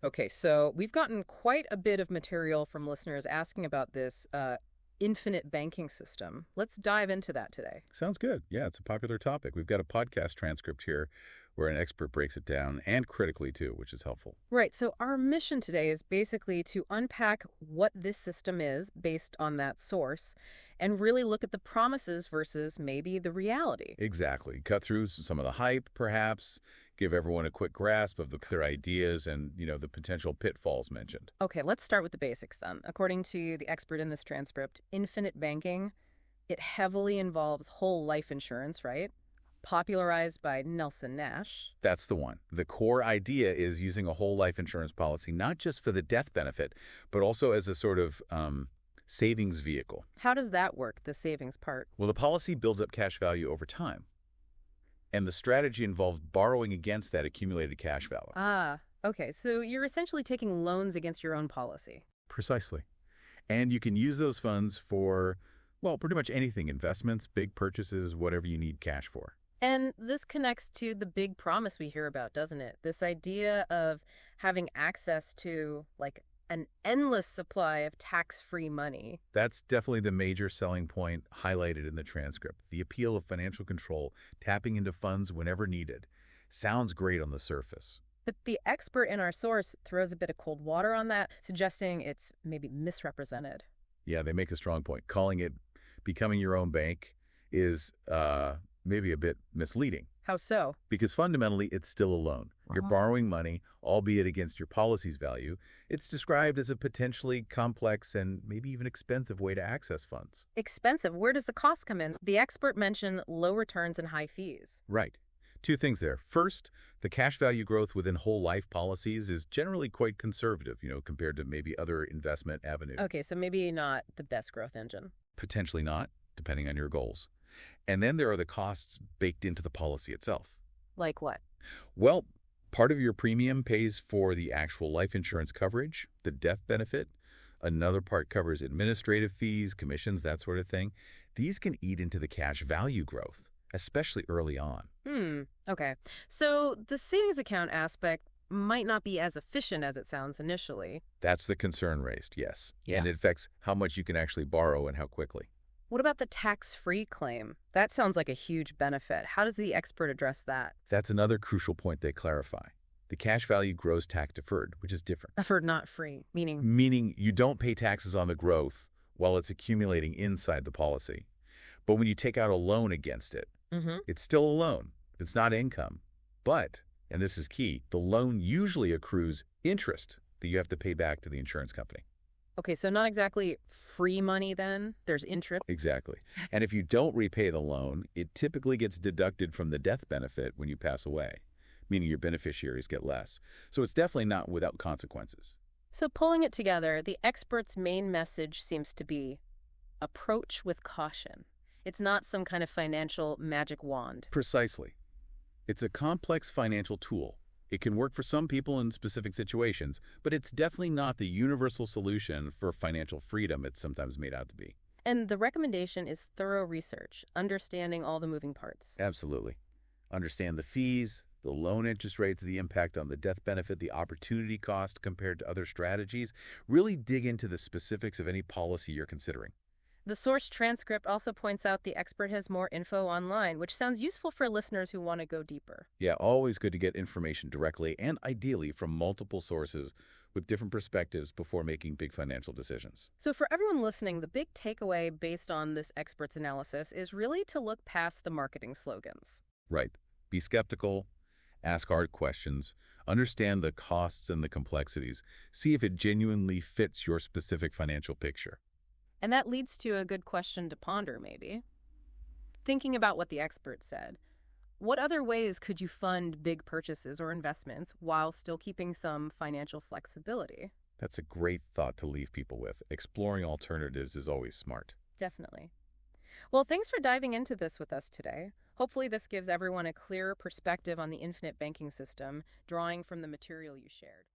Okay, so we've gotten quite a bit of material from listeners asking about this infinite banking system. Let's dive into that today. Sounds good. Yeah, it's a popular topic. We've got a podcast transcript here where an expert breaks it down and critically too, which is helpful. Right, so our mission today is basically to unpack what this system is based on that source and really look at the promises versus maybe the reality. Exactly. Cut through some of the hype, perhaps, give everyone a quick grasp of their ideas and, the potential pitfalls mentioned. Okay, let's start with the basics then. According to the expert in this transcript, infinite banking, it heavily involves whole life insurance, right? Popularized by Nelson Nash. That's the one. The core idea is using a whole life insurance policy, not just for the death benefit, but also as a sort of savings vehicle. How does that work, the savings part? Well, the policy builds up cash value over time. And the strategy involves borrowing against that accumulated cash value. Ah, okay. So you're essentially taking loans against your own policy. Precisely. And you can use those funds for, well, pretty much anything, investments, big purchases, whatever you need cash for. And this connects to the big promise we hear about, doesn't it? This idea of having access to, like, an endless supply of tax-free money. That's definitely the major selling point highlighted in the transcript. The appeal of financial control, tapping into funds whenever needed. Sounds great on the surface. But the expert in our source throws a bit of cold water on that, suggesting it's maybe misrepresented. Yeah, they make a strong point. Calling it becoming your own bank is maybe a bit misleading. How so? Because fundamentally, it's still a loan. You're borrowing money, albeit against your policy's value. It's described as a potentially complex and maybe even expensive way to access funds. Expensive. Where does the cost come in? The expert mentioned low returns and high fees. Right. Two things there. First, the cash value growth within whole life policies is generally quite conservative, compared to maybe other investment avenues. Okay, so maybe not the best growth engine. Potentially not, depending on your goals. And then there are the costs baked into the policy itself. Like what? Well, part of your premium pays for the actual life insurance coverage, the death benefit. Another part covers administrative fees, commissions, that sort of thing. These can eat into the cash value growth, especially early on. Okay. So the savings account aspect might not be as efficient as it sounds initially. That's the concern raised, yes. Yeah. And it affects how much you can actually borrow and how quickly. What about the tax-free claim? That sounds like a huge benefit. How does the expert address that? That's another crucial point they clarify. The cash value grows tax deferred, which is different. Deferred, not free, meaning? Meaning you don't pay taxes on the growth while it's accumulating inside the policy. But when you take out a loan against it, it's still a loan. It's not income. But, and this is key, the loan usually accrues interest that you have to pay back to the insurance company. Okay, so not exactly free money then. There's interest. Exactly. And if you don't repay the loan, it typically gets deducted from the death benefit when you pass away, meaning your beneficiaries get less. So it's definitely not without consequences. So pulling it together, the expert's main message seems to be approach with caution. It's not some kind of financial magic wand. Precisely. It's a complex financial tool. It can work for some people in specific situations, but it's definitely not the universal solution for financial freedom it's sometimes made out to be. And the recommendation is thorough research, understanding all the moving parts. Absolutely. Understand the fees, the loan interest rates, the impact on the death benefit, the opportunity cost compared to other strategies. Really dig into the specifics of any policy you're considering. The source transcript also points out the expert has more info online, which sounds useful for listeners who want to go deeper. Yeah, always good to get information directly and ideally from multiple sources with different perspectives before making big financial decisions. So for everyone listening, the big takeaway based on this expert's analysis is really to look past the marketing slogans. Right. Be skeptical, ask hard questions, understand the costs and the complexities, see if it genuinely fits your specific financial picture. And that leads to a good question to ponder, maybe. Thinking about what the expert said, what other ways could you fund big purchases or investments while still keeping some financial flexibility? That's a great thought to leave people with. Exploring alternatives is always smart. Definitely. Well, thanks for diving into this with us today. Hopefully this gives everyone a clearer perspective on the infinite banking system, drawing from the material you shared.